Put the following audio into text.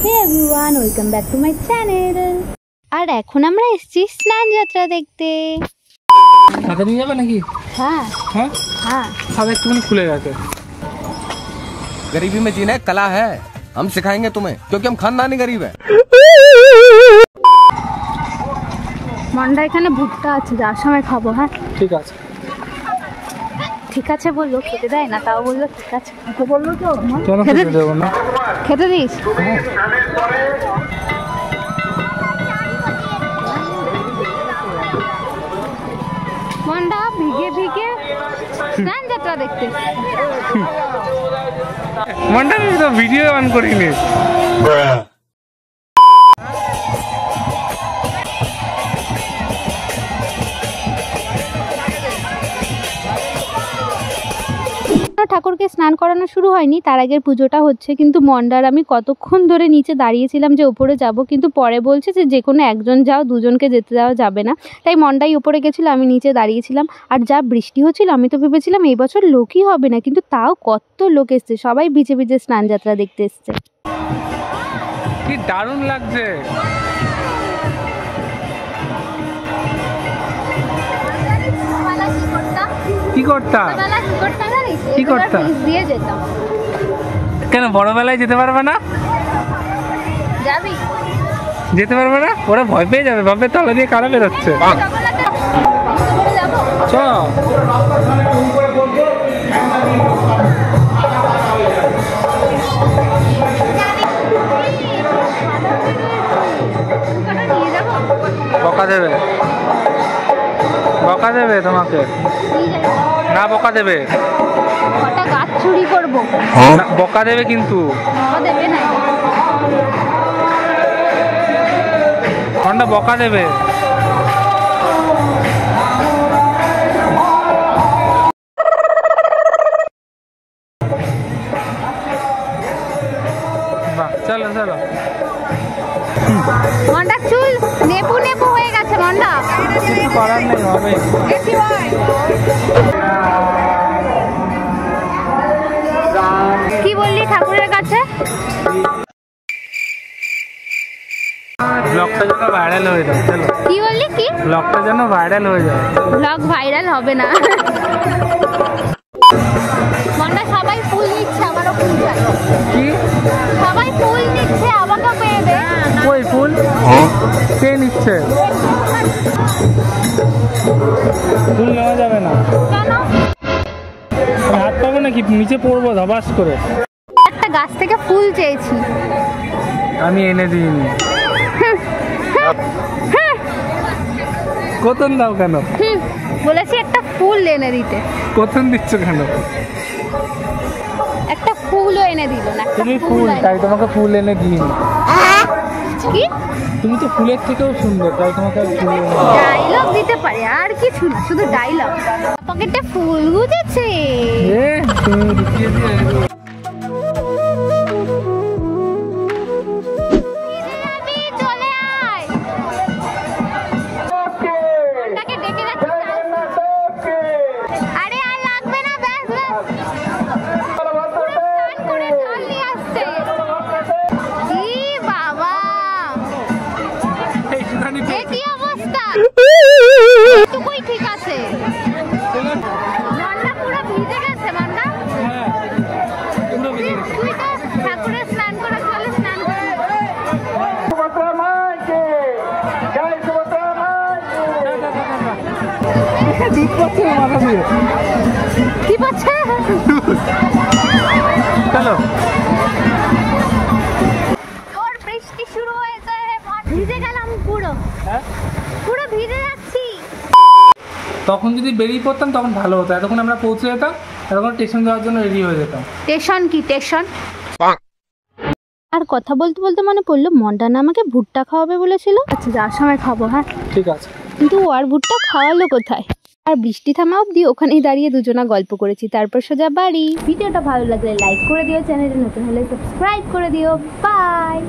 Hey everyone, welcome back to my channel. আর এখন আমরা এসেছি স্নান যাত্রা দেখতে। সাথে নিয়ে যাবে নাকি? হ্যাঁ হ্যাঁ হ্যাঁ, সব একটুখানি খুলে গেছে। गरीबी में जीना एक कला है, हम सिखाएंगे तुम्हें क्योंकि हम खानदानी गरीब है। মন্ডা এখানে ভুট্টা আছে, যার সময় খাবো। হ্যাঁ ঠিক আছে ঠিক আছে বললো, খেতে দেয় না, তাও বললো ঠিক আছে। বললো তো কেন খেতে দেবো না? খেতে দিস। মন্ডা ভিগে ভিগে স্নান যাত্রা দেখতে। মন্ডা তো ভিডিও অন করিনি। ঠাকুরকে স্নান করানো শুরু হয়নি, তার আগের পুজোটা হচ্ছে। কিন্তু মন্ডার আমি কতক্ষণ ধরে নিচে দাঁড়িয়েছিলাম যে উপরে যাব, কিন্তু পরে বলছে যে কোনো একজন যাও, দুজনকে যেতে দেওয়া যাবে না। তাই মন্ডাই উপরে গেছিলো, আমি নিচে দাঁড়িয়েছিলাম। আর যা বৃষ্টি হচ্ছিল, আমি তো ভেবেছিলাম এই বছর লোকই হবে না, কিন্তু তাও কত লোক এসছে, সবাই ভিজে ভিজে স্নান যাত্রা দেখতে এসছে। কি দারুণ লাগছে। কি করতাম? কি করতাম? কেন বড়বেলায় যেতে পারবে না? যাবি? যেতে পারবে না? ওরা ভয় পেয়ে যাবে, ভাবে তলা দিয়ে কারা বেরোচ্ছে। চ বকা দেবে, বকা দেবে তোমাকে না? বকা দেবে, কটা গাছ চুরি করবো, বকা দেবে কিন্তু। দেবে না, কোনটা বকা দেবে? চলো চলো। মন্ডা চুল নেপু নেপু হয়ে গেছে। মন্ডা কিছু করার নেই, হবে। কি বললি ঠাকুরের কাছে? ব্লগটা যেন ভাইরাল হয়ে যায়। চলো। কি বললি? কি ব্লগটা যেন ভাইরাল হয়ে যায়। ব্লগ ভাইরাল হবে না। মন্ডা সবাই ফুল নিচ্ছে, আমারও ফুল চাই। কি সবাই ফুল নিচ্ছে, আমাকেও পেয়ে দে। ওই ফুল কে নিচ্ছে? ফুল নেওয়া যাবে না। কেন? হাত পাবো নাকি? নিচে পড়বো ধবাস করে। একটা গাছ থেকে ফুল চেয়েছি, আমি এনে দিইনি। কতন দাও কেন? বলেছি একটা ফুল এনে দিতে। কতন দিচ্ছ কেন? একটা ফুলও এনে দিল না। তুমি ফুল, তাই তোমাকে ফুল এনে দিইনি। কি? তুমি তো ফুলের থেকেও সুন্দর, তাই তোমাকে ফুল এনে দিইনি। ডায়লগ দিতে পারে, আর কিছু না, শুধু ডায়লগ। পকেটে ফুল গুজেছে। তুমি ঢুকিয়ে দিয়ে ঠিক আছে। মন্ডা পুরো ভিজে গেছে। মন্ডা তুই তো ঠাকুরের স্নান করে চলে, স্নান করে। দুধ পাচ্ছে মাথা দিয়ে। কি পাচ্ছে? চলো। তোর বৃষ্টি শুরু হয়েছে, ভিজে গেলাম পুরো। পুরো ভিজে যাচ্ছি। তখন যদি বেরিয়ে পড়তাম তখন ভালো হতো, এতক্ষণ আমরা পৌঁছে যেতাম, এতক্ষণ স্টেশন যাওয়ার জন্য রেডি হয়ে যেতাম। স্টেশন কি স্টেশন? আর কথা বলতে বলতে মনে পড়লো, মন্ডা না আমাকে ভুট্টা খাওয়াবে বলেছিল। আচ্ছা, যার সময় খাবো। হ্যাঁ ঠিক আছে, কিন্তু ও আর ভুট্টা খাওয়ালো কোথায়? আর বৃষ্টি থামা অবধি ওখানেই দাঁড়িয়ে দুজনা গল্প করেছি, তারপর সোজা বাড়ি। ভিডিওটা ভালো লাগলে লাইক করে দিও, চ্যানেলে নতুন হলে সাবস্ক্রাইব করে দিও। বাই।